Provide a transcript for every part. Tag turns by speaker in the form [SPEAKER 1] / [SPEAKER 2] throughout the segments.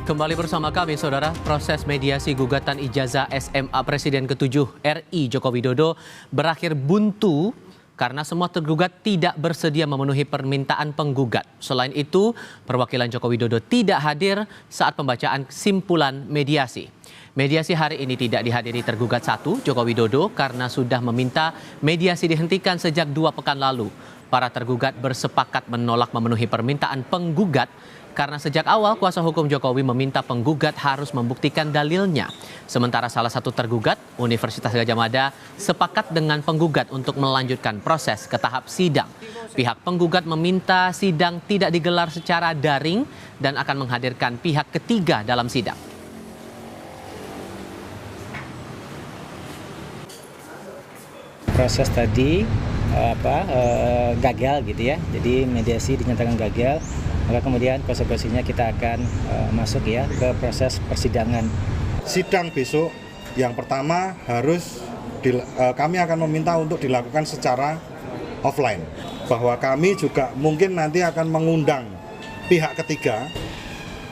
[SPEAKER 1] Kembali bersama kami, Saudara. Proses mediasi gugatan ijazah SMA Presiden ke-7 RI Joko Widodo berakhir buntu karena semua tergugat tidak bersedia memenuhi permintaan penggugat. Selain itu, perwakilan Joko Widodo tidak hadir saat pembacaan simpulan mediasi. Mediasi hari ini tidak dihadiri tergugat 1, Joko Widodo, karena sudah meminta mediasi dihentikan sejak 2 pekan lalu. Para tergugat bersepakat menolak memenuhi permintaan penggugat karena sejak awal kuasa hukum Jokowi meminta penggugat harus membuktikan dalilnya. Sementara salah satu tergugat, Universitas Gadjah Mada, sepakat dengan penggugat untuk melanjutkan proses ke tahap sidang. Pihak penggugat meminta sidang tidak digelar secara daring dan akan menghadirkan pihak ketiga dalam sidang.
[SPEAKER 2] Proses tadi gagal gitu ya, jadi mediasi dinyatakan gagal, maka kemudian konsekuensinya kita akan masuk ya ke proses persidangan.
[SPEAKER 3] Sidang besok yang pertama kami akan meminta untuk dilakukan secara offline, bahwa kami juga mungkin nanti akan mengundang pihak ketiga,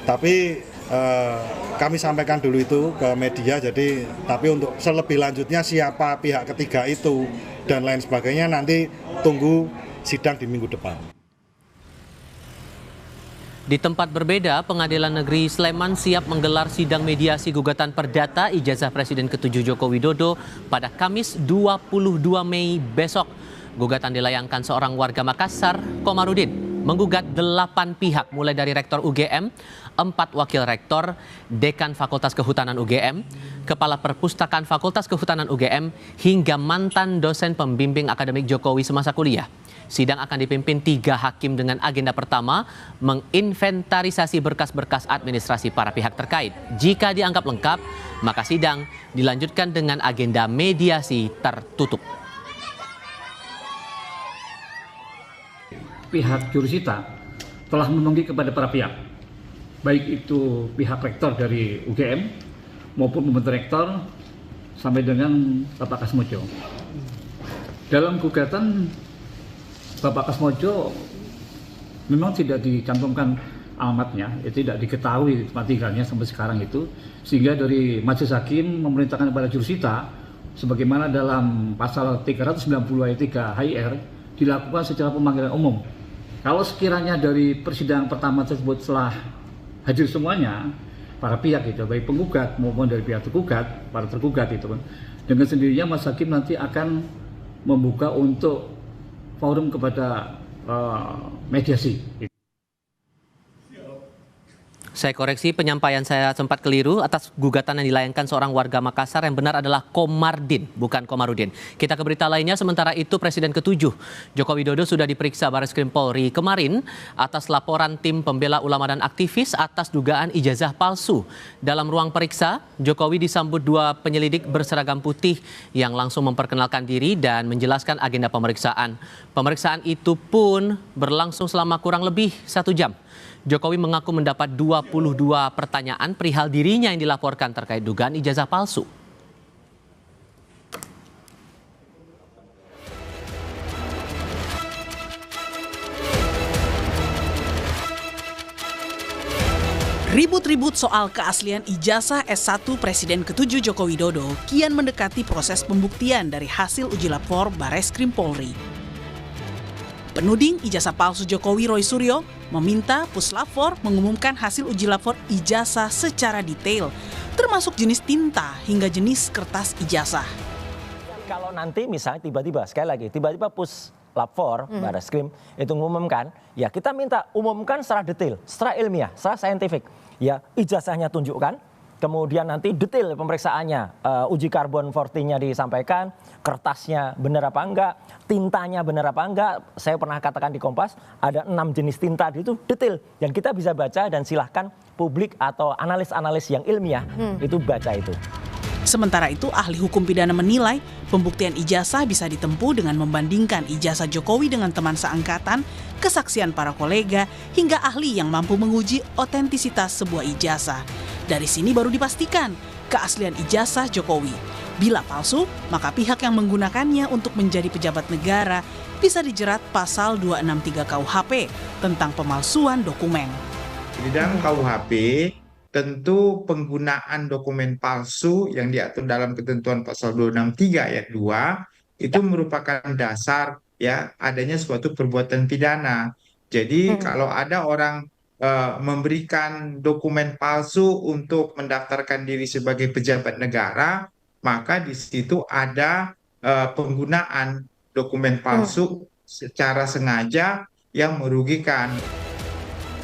[SPEAKER 3] tapi kami sampaikan dulu itu ke media, tapi untuk selebih lanjutnya siapa pihak ketiga itu dan lain sebagainya nanti tunggu sidang di minggu depan.
[SPEAKER 1] Di tempat berbeda, Pengadilan Negeri Sleman siap menggelar sidang mediasi gugatan perdata ijazah Presiden ke-7 Joko Widodo pada Kamis 22 Mei besok. Gugatan dilayangkan seorang warga Makassar, Komarudin, menggugat 8 pihak mulai dari Rektor UGM, 4 wakil rektor, Dekan Fakultas Kehutanan UGM, Kepala Perpustakaan Fakultas Kehutanan UGM, hingga mantan dosen pembimbing akademik Jokowi semasa kuliah. Sidang akan dipimpin 3 hakim dengan agenda pertama, menginventarisasi berkas-berkas administrasi para pihak terkait. Jika dianggap lengkap, maka sidang dilanjutkan dengan agenda mediasi tertutup.
[SPEAKER 4] Pihak jurusita telah memanggil kepada para pihak, baik itu pihak rektor dari UGM maupun pembantu rektor sampai dengan Bapak Kasmojo. Dalam gugatan Bapak Kasmojo memang tidak dicantumkan alamatnya, tidak diketahui tempat tinggalnya sampai sekarang itu, sehingga dari majelis hakim memerintahkan kepada jurusita sebagaimana dalam pasal 390 ayat 3 HIR dilakukan secara pemanggilan umum. Kalau sekiranya dari persidangan pertama tersebut setelah hadir semuanya, para pihak itu, baik penggugat maupun dari pihak tergugat, para tergugat itu kan, dengan sendirinya Mas Hakim nanti akan membuka untuk forum kepada mediasi.
[SPEAKER 1] Saya koreksi, penyampaian saya sempat keliru atas gugatan yang dilayangkan seorang warga Makassar. Yang benar adalah Komardin, bukan Komarudin. Kita ke berita lainnya. Sementara itu, Presiden ke-7 Joko Widodo sudah diperiksa Barreskrim Polri kemarin atas laporan tim pembela ulama dan aktivis atas dugaan ijazah palsu. Dalam ruang periksa, Jokowi disambut 2 penyelidik berseragam putih yang langsung memperkenalkan diri dan menjelaskan agenda pemeriksaan. Pemeriksaan itu pun berlangsung selama kurang lebih 1 jam. Jokowi mengaku mendapat 22 pertanyaan perihal dirinya yang dilaporkan terkait dugaan ijazah palsu.
[SPEAKER 5] Ribut-ribut soal keaslian ijazah S1 Presiden ke-7 Joko Widodo kian mendekati proses pembuktian dari hasil uji lapor Barreskrim Polri. Penuding ijazah palsu Jokowi, Roy Suryo, meminta Puslapor mengumumkan hasil uji lapor ijazah secara detail, termasuk jenis tinta hingga jenis kertas ijazah.
[SPEAKER 6] Kalau nanti misalnya tiba-tiba, sekali lagi, tiba-tiba Puslapor, Barreskrim, itu mengumumkan, ya kita minta umumkan secara detail, secara ilmiah, secara saintifik. Ya ijazahnya tunjukkan, kemudian nanti detail pemeriksaannya, uji karbon 14-nya disampaikan, kertasnya benar apa enggak, tintanya benar apa enggak. Saya pernah katakan di Kompas, ada 6 jenis tinta itu detail. Dan kita bisa baca dan silahkan publik atau analis-analis yang ilmiah itu baca itu.
[SPEAKER 5] Sementara itu, ahli hukum pidana menilai pembuktian ijazah bisa ditempuh dengan membandingkan ijazah Jokowi dengan teman seangkatan, kesaksian para kolega, hingga ahli yang mampu menguji otentisitas sebuah ijazah. Dari sini baru dipastikan keaslian ijazah Jokowi. Bila palsu, maka pihak yang menggunakannya untuk menjadi pejabat negara bisa dijerat pasal 263 KUHP tentang pemalsuan dokumen.
[SPEAKER 7] Di dalam KUHP tentu penggunaan dokumen palsu yang diatur dalam ketentuan pasal 263 ayat 2 itu merupakan dasar ya adanya suatu perbuatan pidana. Jadi kalau ada orang memberikan dokumen palsu untuk mendaftarkan diri sebagai pejabat negara, maka di situ ada penggunaan dokumen palsu secara sengaja yang merugikan.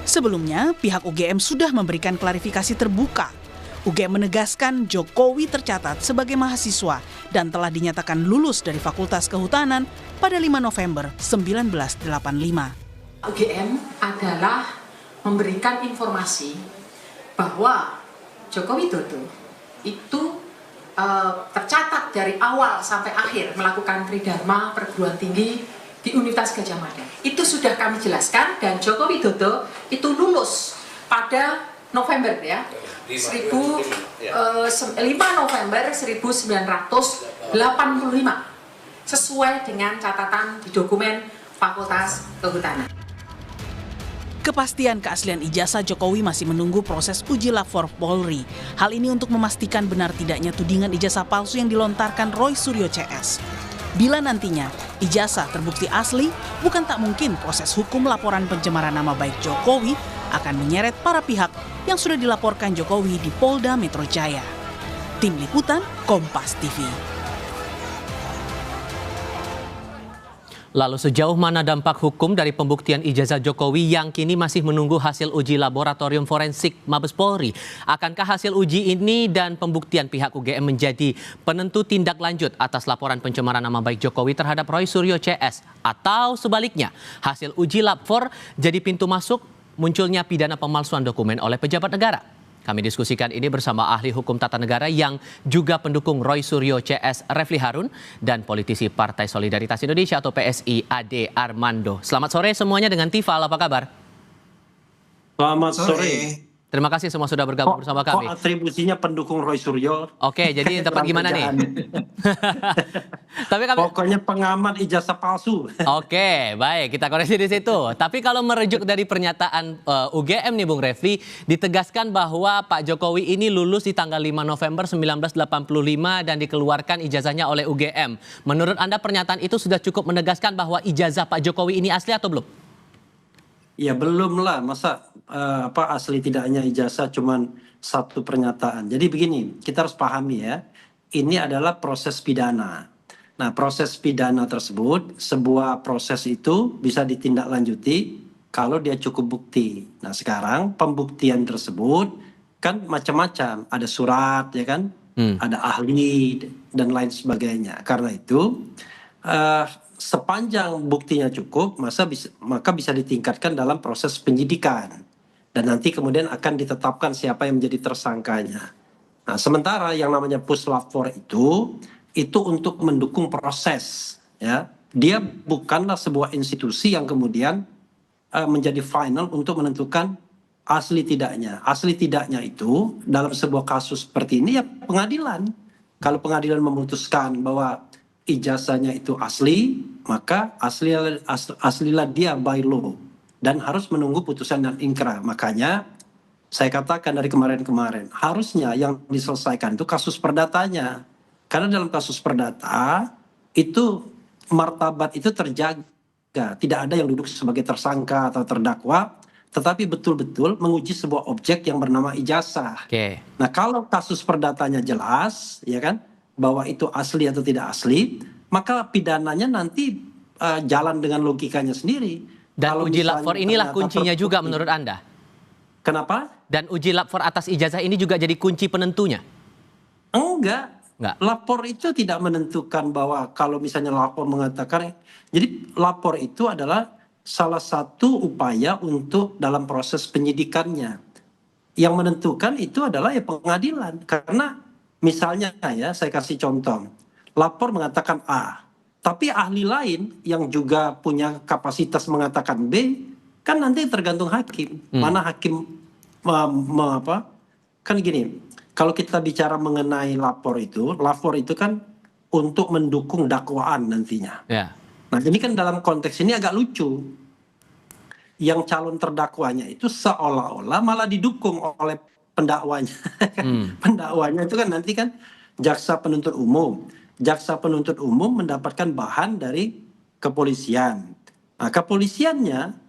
[SPEAKER 5] Sebelumnya, pihak UGM sudah memberikan klarifikasi terbuka. UGM menegaskan Jokowi tercatat sebagai mahasiswa dan telah dinyatakan lulus dari Fakultas Kehutanan pada 5 November 1985.
[SPEAKER 8] UGM adalah memberikan informasi bahwa Joko Widodo itu tercatat dari awal sampai akhir melakukan tridharma perguruan tinggi di Universitas Gadjah Mada. Itu sudah kami jelaskan dan Joko Widodo itu lulus pada November ya. 5 November 1985 sesuai dengan catatan di dokumen Fakultas Kehutanan.
[SPEAKER 5] Kepastian keaslian ijazah Jokowi masih menunggu proses uji lapor Polri. Hal ini untuk memastikan benar tidaknya tudingan ijazah palsu yang dilontarkan Roy Suryo CS. Bila nantinya ijazah terbukti asli, bukan tak mungkin proses hukum laporan pencemaran nama baik Jokowi akan menyeret para pihak yang sudah dilaporkan Jokowi di Polda Metro Jaya. Tim Liputan, Kompas TV.
[SPEAKER 1] Lalu sejauh mana dampak hukum dari pembuktian ijazah Jokowi yang kini masih menunggu hasil uji laboratorium forensik Mabes Polri? Akankah hasil uji ini dan pembuktian pihak UGM menjadi penentu tindak lanjut atas laporan pencemaran nama baik Jokowi terhadap Roy Suryo CS? Atau sebaliknya, hasil uji lapor jadi pintu masuk munculnya pidana pemalsuan dokumen oleh pejabat negara? Kami diskusikan ini bersama ahli hukum tata negara yang juga pendukung Roy Suryo CS Refli Harun dan politisi Partai Solidaritas Indonesia atau PSI Ade Armando. Selamat sore semuanya dengan Tifal, apa kabar?
[SPEAKER 9] Selamat sore.
[SPEAKER 1] Terima kasih semua sudah bergabung bersama kami.
[SPEAKER 9] Kok atribusinya pendukung Roy Suryo?
[SPEAKER 1] Oke, jadi tepat gimana nih? Tapi kami...
[SPEAKER 9] Pokoknya pengamat ijazah palsu.
[SPEAKER 1] Oke, baik, kita koreksi di situ. Tapi kalau merujuk dari pernyataan UGM nih Bung Refli, ditegaskan bahwa Pak Jokowi ini lulus di tanggal 5 November 1985 dan dikeluarkan ijazahnya oleh UGM. Menurut Anda pernyataan itu sudah cukup menegaskan bahwa ijazah Pak Jokowi ini asli atau belum?
[SPEAKER 9] Ya belum lah, masa asli tidaknya ijazah cuman satu pernyataan. Jadi begini, kita harus pahami ya, ini adalah proses pidana. Nah, proses pidana tersebut, sebuah proses itu bisa ditindaklanjuti kalau dia cukup bukti. Nah, sekarang pembuktian tersebut kan macam-macam, ada surat ya kan, ada ahli dan lain sebagainya. Karena itu sepanjang buktinya cukup, maka bisa ditingkatkan dalam proses penyidikan. Dan nanti kemudian akan ditetapkan siapa yang menjadi tersangkanya. Nah, sementara yang namanya puslapor itu untuk mendukung proses. Ya. Dia bukanlah sebuah institusi yang kemudian menjadi final untuk menentukan asli tidaknya. Asli tidaknya itu dalam sebuah kasus seperti ini ya pengadilan. Kalau pengadilan memutuskan bahwa ijazahnya itu asli, maka aslilah dia by law dan harus menunggu putusan dan ingkrah. Makanya saya katakan dari kemarin-kemarin harusnya yang diselesaikan itu kasus perdatanya, karena dalam kasus perdata itu martabat itu terjaga, tidak ada yang duduk sebagai tersangka atau terdakwa, tetapi betul-betul menguji sebuah objek yang bernama ijazah. Nah, kalau kasus perdatanya jelas, ya kan, bahwa itu asli atau tidak asli, maka pidananya nanti jalan dengan logikanya sendiri.
[SPEAKER 1] Dan
[SPEAKER 9] kalau
[SPEAKER 1] uji lapor inilah kuncinya juga menurut Anda?
[SPEAKER 9] Kenapa?
[SPEAKER 1] Dan uji lapor atas ijazah ini juga jadi kunci penentunya?
[SPEAKER 9] Enggak. Lapor itu tidak menentukan bahwa kalau misalnya lapor mengatakan, jadi lapor itu adalah salah satu upaya untuk dalam proses penyidikannya. Yang menentukan itu adalah ya pengadilan, karena misalnya ya, saya kasih contoh. Lapor mengatakan A, tapi ahli lain yang juga punya kapasitas mengatakan B, kan nanti tergantung hakim. Mana hakim kan gini, kalau kita bicara mengenai lapor itu kan untuk mendukung dakwaan nantinya. Nah, ini kan dalam konteks ini agak lucu. Yang calon terdakwanya itu seolah-olah malah didukung oleh pendakwanya. Pendakwanya itu kan nanti kan jaksa penuntut umum. Jaksa penuntut umum mendapatkan bahan dari kepolisian. Nah, kepolisiannya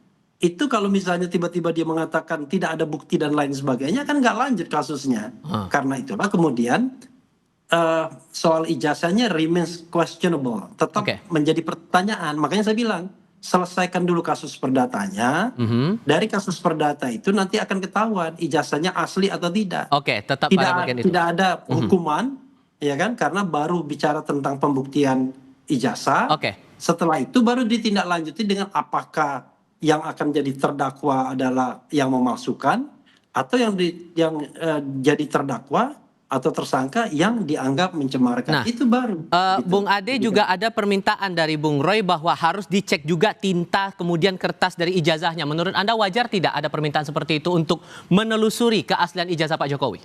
[SPEAKER 9] itu kalau misalnya tiba-tiba dia mengatakan tidak ada bukti dan lain sebagainya, kan nggak lanjut kasusnya. Karena itulah kemudian soal ijazahnya remains questionable, tetap menjadi pertanyaan. Makanya saya bilang, selesaikan dulu kasus perdatanya. Dari kasus perdata itu nanti akan ketahuan ijazahnya asli atau tidak.
[SPEAKER 1] Tetap pada bagian itu.
[SPEAKER 9] Tidak ada hukuman, ya kan? Karena baru bicara tentang pembuktian ijazah. Setelah itu baru ditindaklanjuti dengan apakah yang akan jadi terdakwa adalah yang memalsukan atau yang jadi terdakwa atau tersangka yang dianggap mencemarkan. Itu baru.
[SPEAKER 1] Bung Ade juga ada permintaan dari Bung Roy bahwa harus dicek juga tinta kemudian kertas dari ijazahnya. Menurut Anda wajar tidak ada permintaan seperti itu untuk menelusuri keaslian ijazah Pak Jokowi?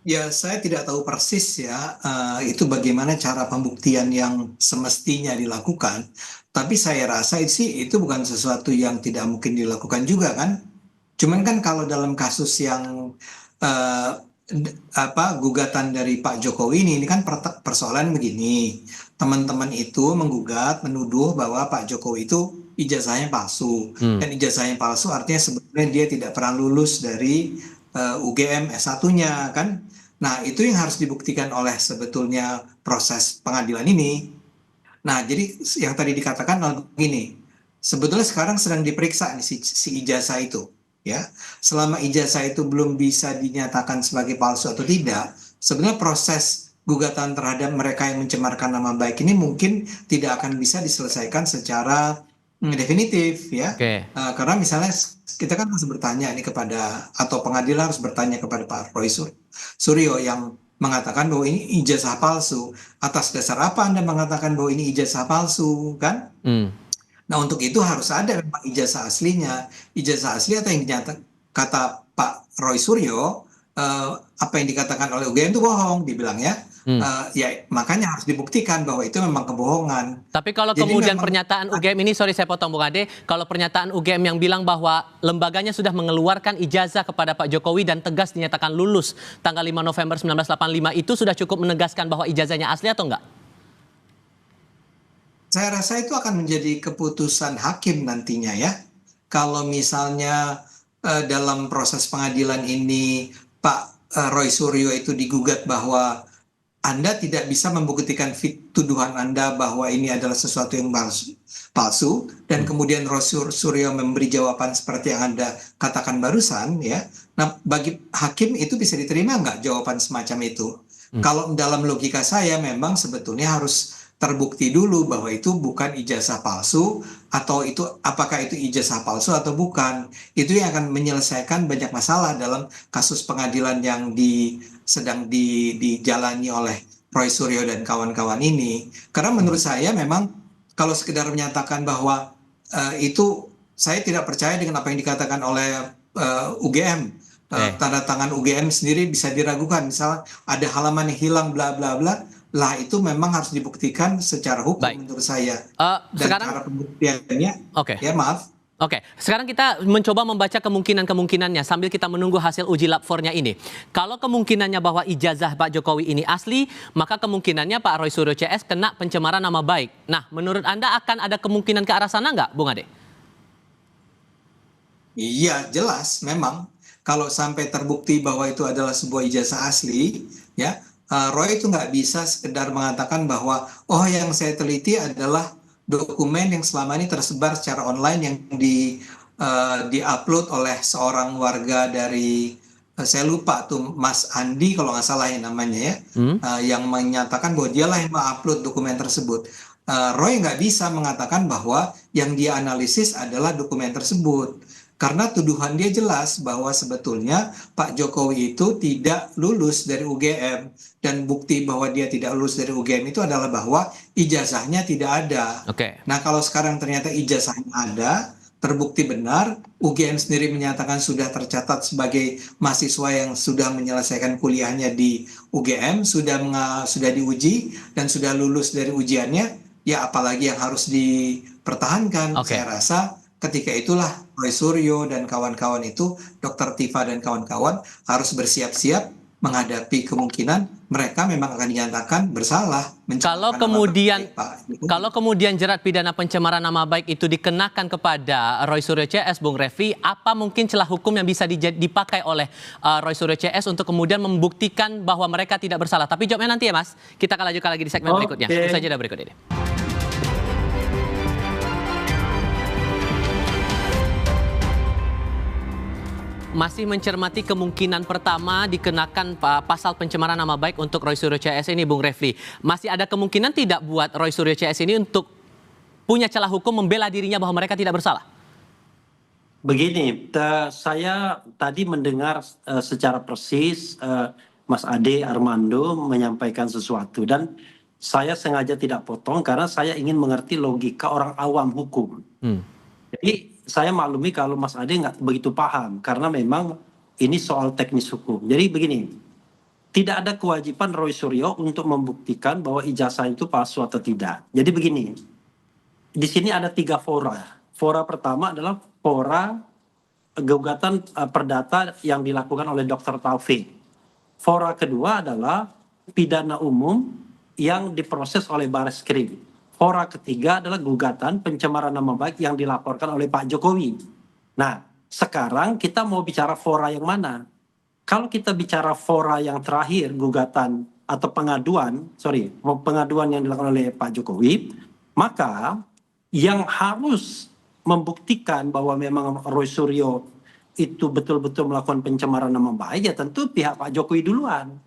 [SPEAKER 10] Ya, saya tidak tahu persis ya itu bagaimana cara pembuktian yang semestinya dilakukan. Tapi saya rasa sih itu bukan sesuatu yang tidak mungkin dilakukan juga kan. Cuman kan kalau dalam kasus yang gugatan dari Pak Jokowi ini kan persoalan begini. Teman-teman itu menggugat, menuduh bahwa Pak Jokowi itu ijazahnya palsu. Dan ijazahnya palsu artinya sebenarnya dia tidak pernah lulus dari UGM S1-nya kan. Nah, itu yang harus dibuktikan oleh sebetulnya proses pengadilan ini. Nah, jadi yang tadi dikatakan begini, sebetulnya sekarang sedang diperiksa nih si ijazah itu, ya. Selama ijazah itu belum bisa dinyatakan sebagai palsu atau tidak, sebenarnya proses gugatan terhadap mereka yang mencemarkan nama baik ini mungkin tidak akan bisa diselesaikan secara definitif, ya. Karena misalnya kita kan harus bertanya ini kepada, atau pengadilan harus bertanya kepada Pak Roy Suryo yang mengatakan bahwa ini ijazah palsu. Atas dasar apa Anda mengatakan bahwa ini ijazah palsu, kan? Nah, untuk itu harus ada memang ijazah aslinya. Ijazah asli atau yang dinyatakan, kata Pak Roy Suryo, apa yang dikatakan oleh UGM itu bohong, dibilang ya. Ya, makanya harus dibuktikan bahwa itu memang kebohongan.
[SPEAKER 1] Tapi kalau
[SPEAKER 10] Jadi
[SPEAKER 1] kemudian
[SPEAKER 10] memang,
[SPEAKER 1] pernyataan UGM ini, sorry saya potong Bung Ade, kalau pernyataan UGM yang bilang bahwa lembaganya sudah mengeluarkan ijazah kepada Pak Jokowi dan tegas dinyatakan lulus tanggal 5 November 1985, itu sudah cukup menegaskan bahwa ijazahnya asli atau enggak?
[SPEAKER 10] Saya rasa itu akan menjadi keputusan hakim nantinya ya. Kalau misalnya dalam proses pengadilan ini Pak Roy Suryo itu digugat bahwa Anda tidak bisa membuktikan tuduhan Anda bahwa ini adalah sesuatu yang palsu, dan kemudian Roy Suryo memberi jawaban seperti yang Anda katakan barusan, ya. Nah, bagi hakim itu bisa diterima nggak jawaban semacam itu? Kalau dalam logika saya memang sebetulnya harus terbukti dulu bahwa itu bukan ijazah palsu, atau itu apakah itu ijazah palsu atau bukan. Itu yang akan menyelesaikan banyak masalah dalam kasus pengadilan yang sedang dijalani oleh Roy Suryo dan kawan-kawan ini. Karena menurut saya memang kalau sekedar menyatakan bahwa itu, saya tidak percaya dengan apa yang dikatakan oleh UGM. Tanda tangan UGM sendiri bisa diragukan. Misalnya ada halaman yang hilang bla bla bla, lah itu memang harus dibuktikan secara hukum menurut saya. Dan
[SPEAKER 1] sekarang,
[SPEAKER 10] cara pembuktiannya, ya maaf.
[SPEAKER 1] Sekarang kita mencoba membaca kemungkinan-kemungkinannya sambil kita menunggu hasil uji lab 4-nya ini. Kalau kemungkinannya bahwa ijazah Pak Jokowi ini asli, maka kemungkinannya Pak Roy Suryo CS kena pencemaran nama baik. Nah, menurut Anda akan ada kemungkinan ke arah sana nggak, Bung Ade?
[SPEAKER 10] Iya, jelas memang. Kalau sampai terbukti bahwa itu adalah sebuah ijazah asli, ya, Roy itu nggak bisa sekedar mengatakan bahwa, oh yang saya teliti adalah dokumen yang selama ini tersebar secara online yang di-upload oleh seorang warga dari, saya lupa tuh Mas Andi kalau nggak salah ya namanya ya, yang menyatakan bahwa dialah yang mengupload dokumen tersebut. Roy nggak bisa mengatakan bahwa yang dia analisis adalah dokumen tersebut. Karena tuduhan dia jelas bahwa sebetulnya Pak Jokowi itu tidak lulus dari UGM. Dan bukti bahwa dia tidak lulus dari UGM itu adalah bahwa ijazahnya tidak ada. Nah, kalau sekarang ternyata ijazahnya ada, terbukti benar, UGM sendiri menyatakan sudah tercatat sebagai mahasiswa yang sudah menyelesaikan kuliahnya di UGM, sudah diuji dan sudah lulus dari ujiannya, ya apalagi yang harus dipertahankan. Saya rasa ketika itulah Roy Suryo dan kawan-kawan itu, Dr. Tifa dan kawan-kawan harus bersiap-siap menghadapi kemungkinan mereka memang akan dinyatakan bersalah.
[SPEAKER 1] Kalau kemudian jerat pidana pencemaran nama baik itu dikenakan kepada Roy Suryo CS, Bung Refli, apa mungkin celah hukum yang bisa dipakai oleh Roy Suryo CS untuk kemudian membuktikan bahwa mereka tidak bersalah? Tapi jawabnya nanti ya, Mas. Kita akan lanjutkan lagi di segmen berikutnya. Usai jeda berikut ini. Masih mencermati kemungkinan pertama dikenakan pasal pencemaran nama baik untuk Roy Suryo CS ini, Bung Refli. Masih ada kemungkinan tidak buat Roy Suryo CS ini untuk punya celah hukum membela dirinya bahwa mereka tidak bersalah?
[SPEAKER 9] Begini, saya tadi mendengar secara persis Mas Ade Armando menyampaikan sesuatu, dan saya sengaja tidak potong karena saya ingin mengerti logika orang awam hukum. Jadi saya maklumi kalau Mas Ade nggak begitu paham karena memang ini soal teknis hukum. Jadi begini, tidak ada kewajiban Roy Suryo untuk membuktikan bahwa ijazah itu palsu atau tidak. Jadi begini, di sini ada 3 fora. Fora pertama adalah fora gugatan perdata yang dilakukan oleh Dr. Taufik. Fora kedua adalah pidana umum yang diproses oleh Bareskrim. Fora ketiga adalah gugatan pencemaran nama baik yang dilaporkan oleh Pak Jokowi. Nah, sekarang kita mau bicara fora yang mana? Kalau kita bicara fora yang terakhir, gugatan atau pengaduan yang dilakukan oleh Pak Jokowi, maka yang harus membuktikan bahwa memang Roy Suryo itu betul-betul melakukan pencemaran nama baik, ya tentu pihak Pak Jokowi duluan.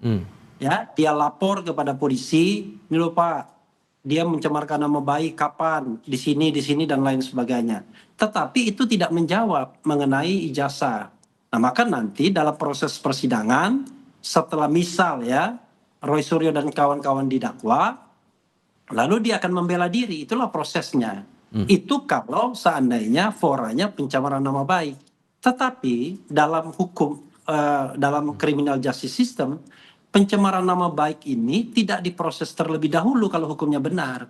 [SPEAKER 9] Ya, dia lapor kepada polisi, ini loh Pak, dia mencemarkan nama baik kapan, di sini, dan lain sebagainya. Tetapi itu tidak menjawab mengenai ijazah. Nah, maka nanti dalam proses persidangan, setelah misal ya, Roy Suryo dan kawan-kawan didakwa, lalu dia akan membela diri, itulah prosesnya. Itu kalau seandainya foranya pencemaran nama baik. Tetapi dalam hukum, dalam criminal justice system, pencemaran nama baik ini tidak diproses terlebih dahulu kalau hukumnya benar.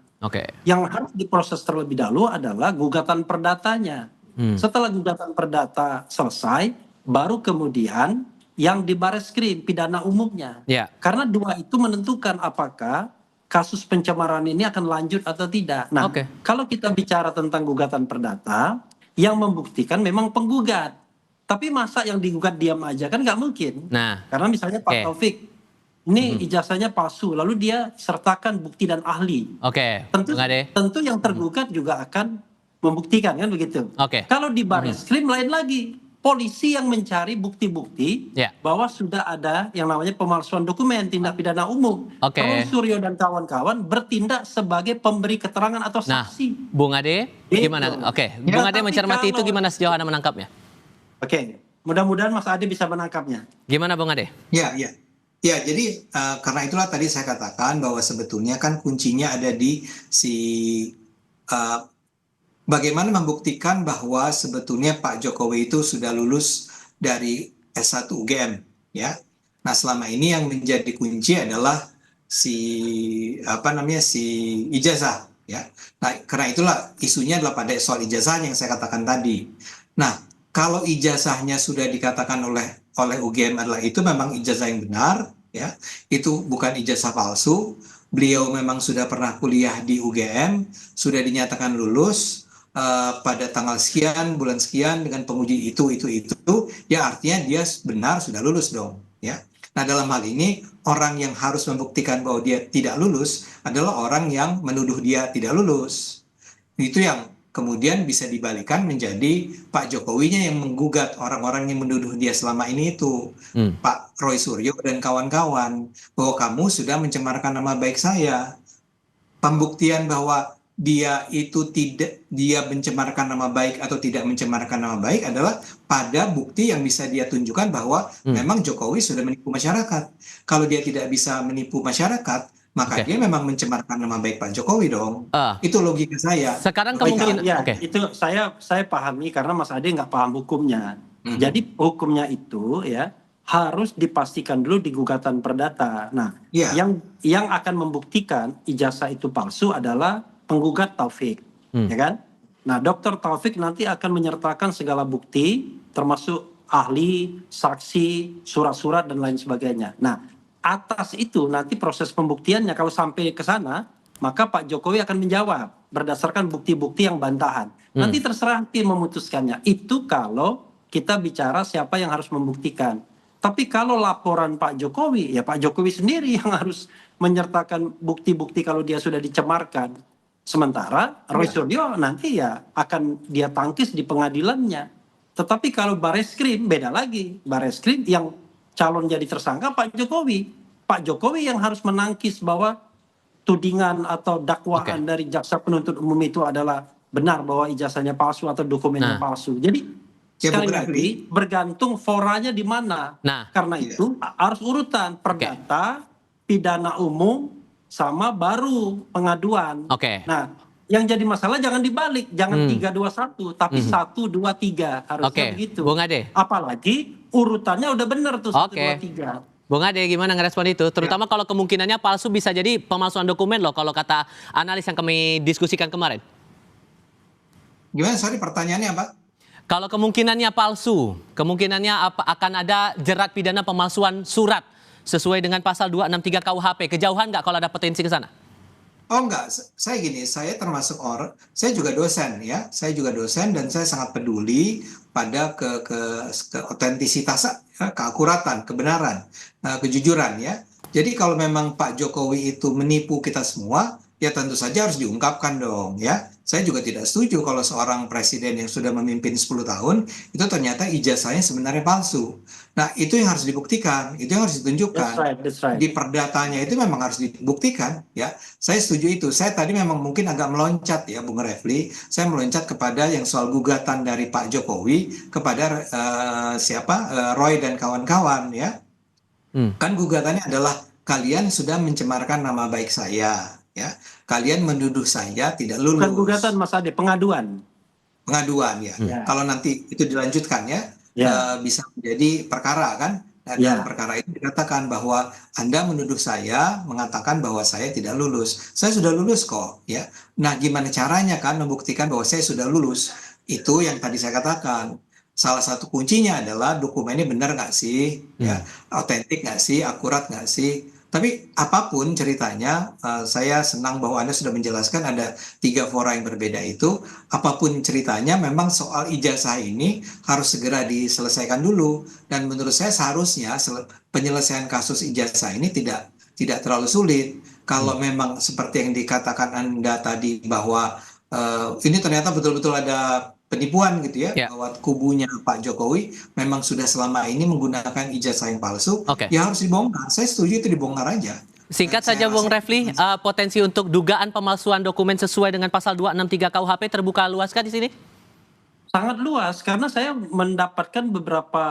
[SPEAKER 9] Yang harus diproses terlebih dahulu adalah gugatan perdatanya. Setelah gugatan perdata selesai, baru kemudian yang di Bareskrim pidana umumnya. Karena 2 itu menentukan apakah kasus pencemaran ini akan lanjut atau tidak. Nah, kalau kita bicara tentang gugatan perdata, yang membuktikan memang penggugat. Tapi masa yang digugat diam aja kan nggak mungkin. Karena misalnya Pak Taufik, ini ijazahnya palsu, lalu dia sertakan bukti dan ahli. Tentu yang tergugat juga akan membuktikan, kan begitu. Kalau di Bareskrim lain lagi, polisi yang mencari bukti-bukti bahwa sudah ada yang namanya pemalsuan dokumen, tindak pidana umum. Roy Suryo dan kawan-kawan bertindak sebagai pemberi keterangan atau saksi.
[SPEAKER 1] Bung Ade, gimana? Bung Ade mencermati itu gimana sejauh Anda menangkapnya?
[SPEAKER 9] Mudah-mudahan Mas Ade bisa menangkapnya.
[SPEAKER 1] Gimana Bung Ade?
[SPEAKER 10] Ya, jadi karena itulah tadi saya katakan bahwa sebetulnya kan kuncinya ada di bagaimana membuktikan bahwa sebetulnya Pak Jokowi itu sudah lulus dari S1 UGM, ya. Nah, selama ini yang menjadi kunci adalah si ijazah, ya. Nah, karena itulah isunya adalah pada soal ijazah yang saya katakan tadi. Nah, kalau ijazahnya sudah dikatakan oleh UGM adalah itu memang ijazah yang benar, ya, itu bukan ijazah palsu. Beliau memang sudah pernah kuliah di UGM, sudah dinyatakan lulus pada tanggal sekian, bulan sekian dengan penguji itu, ya artinya dia benar sudah lulus dong, ya. Nah, dalam hal ini orang yang harus membuktikan bahwa dia tidak lulus adalah orang yang menuduh dia tidak lulus. Itu yang kemudian bisa dibalikan menjadi Pak Jokowinya yang menggugat orang-orang yang menuduh dia selama ini itu. Pak Roy Suryo dan kawan-kawan, bahwa kamu sudah mencemarkan nama baik saya. Pembuktian bahwa dia mencemarkan nama baik atau tidak mencemarkan nama baik adalah pada bukti yang bisa dia tunjukkan bahwa memang Jokowi sudah menipu masyarakat. Kalau dia tidak bisa menipu masyarakat, maka dia memang mencemarkan nama baik Pak Jokowi dong. Itu logika saya.
[SPEAKER 1] Sekarang kemungkinan
[SPEAKER 9] itu saya pahami karena Mas Ade nggak paham hukumnya. Jadi hukumnya itu ya harus dipastikan dulu di gugatan perdata. Nah, yang akan membuktikan ijazah itu palsu adalah penggugat Taufik, ya kan? Nah, Dr. Taufik nanti akan menyertakan segala bukti, termasuk ahli, saksi, surat-surat, dan lain sebagainya. Nah, atas itu nanti proses pembuktiannya kalau sampai ke sana, maka Pak Jokowi akan menjawab berdasarkan bukti-bukti yang bantahan. Nanti terserah tim memutuskannya. Itu kalau kita bicara siapa yang harus membuktikan. Tapi kalau laporan Pak Jokowi, ya Pak Jokowi sendiri yang harus menyertakan bukti-bukti kalau dia sudah dicemarkan. Sementara Roy Suryo nanti ya akan dia tangkis di pengadilannya. Tetapi kalau Bareskrim beda lagi. Bareskrim yang calon jadi tersangka Pak Jokowi. Pak Jokowi yang harus menangkis bahwa tudingan atau dakwaan dari jaksa penuntut umum itu adalah benar bahwa ijazahnya palsu atau dokumennya palsu. Jadi sekali lagi bergantung foranya di mana. Karena itu harus urutan perdata, pidana umum, sama baru pengaduan. Nah, yang jadi masalah jangan dibalik, jangan 3-2-1, tapi 1-2-3 harusnya begitu.
[SPEAKER 1] Bung Ade.
[SPEAKER 9] Apalagi urutannya udah benar tuh 1-2-3.
[SPEAKER 1] Bung Ade, gimana ngerespon itu? Terutama kalau kemungkinannya palsu bisa jadi pemalsuan dokumen loh, kalau kata analis yang kami diskusikan kemarin.
[SPEAKER 10] Gimana? Sorry, pertanyaannya apa?
[SPEAKER 1] Kalau kemungkinannya palsu, kemungkinannya akan ada jerat pidana pemalsuan surat sesuai dengan pasal 263 KUHP. Kejauhan nggak kalau ada potensi ke sana?
[SPEAKER 10] Oh enggak, saya gini, saya termasuk saya juga dosen ya, saya juga dosen dan saya sangat peduli pada keotentisitas, keakuratan, kebenaran, kejujuran ya. Jadi kalau memang Pak Jokowi itu menipu kita semua, ya tentu saja harus diungkapkan dong ya. Saya juga tidak setuju kalau seorang presiden yang sudah memimpin 10 tahun itu ternyata ijazahnya sebenarnya palsu. Nah, itu yang harus dibuktikan, itu yang harus ditunjukkan.
[SPEAKER 9] That's right.
[SPEAKER 10] Di perdatanya itu memang harus dibuktikan ya. Saya setuju itu. Saya tadi memang mungkin agak meloncat ya Bung Refli. Saya meloncat kepada yang soal gugatan dari Pak Jokowi kepada Roy dan kawan-kawan ya. Kan gugatannya adalah kalian sudah mencemarkan nama baik saya. Ya, kalian menuduh saya tidak lulus.
[SPEAKER 9] Bukan gugatan Mas Ade, pengaduan.
[SPEAKER 10] Pengaduan ya. Kalau nanti itu dilanjutkan bisa menjadi perkara kan. Dan dalam perkara itu dikatakan bahwa Anda menuduh saya, mengatakan bahwa saya tidak lulus. Saya sudah lulus kok ya. Nah, gimana caranya kan membuktikan bahwa saya sudah lulus? Itu yang tadi saya katakan. Salah satu kuncinya adalah dokumennya benar nggak sih, ya, otentik nggak sih, akurat nggak sih. Tapi apapun ceritanya, saya senang bahwa Anda sudah menjelaskan ada 3 fora yang berbeda itu. Apapun ceritanya, memang soal ijazah ini harus segera diselesaikan dulu. Dan menurut saya seharusnya penyelesaian kasus ijazah ini tidak terlalu sulit. Kalau memang seperti yang dikatakan Anda tadi bahwa ini ternyata betul-betul ada penipuan gitu ya, bahwa kubunya Pak Jokowi memang sudah selama ini menggunakan ijazah yang palsu, ya harus dibongkar. Saya setuju itu dibongkar aja.
[SPEAKER 1] Singkat saja Bung Refli, potensi untuk dugaan pemalsuan dokumen sesuai dengan pasal 263 KUHP terbuka luaskah di sini?
[SPEAKER 9] Sangat luas, karena saya mendapatkan beberapa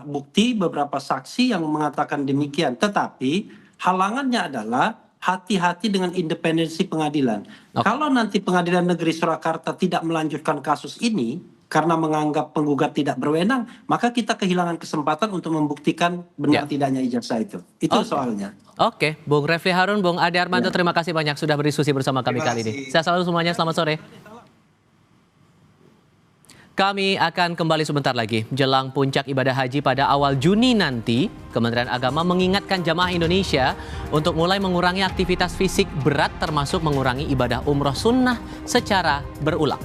[SPEAKER 9] bukti, beberapa saksi yang mengatakan demikian. Tetapi halangannya adalah hati-hati dengan independensi pengadilan. Kalau nanti Pengadilan Negeri Surakarta tidak melanjutkan kasus ini karena menganggap penggugat tidak berwenang, maka kita kehilangan kesempatan untuk membuktikan benar tidaknya ijazah itu. Itu soalnya.
[SPEAKER 1] Oke, Bung Refli Harun, Bung Ade Armando, terima kasih banyak sudah berdiskusi bersama kami kali ini. Sehat selalu semuanya, selamat sore. Kami akan kembali sebentar lagi. Jelang puncak ibadah haji pada awal Juni nanti, Kementerian Agama mengingatkan jamaah Indonesia untuk mulai mengurangi aktivitas fisik berat termasuk mengurangi ibadah umroh sunnah secara berulang.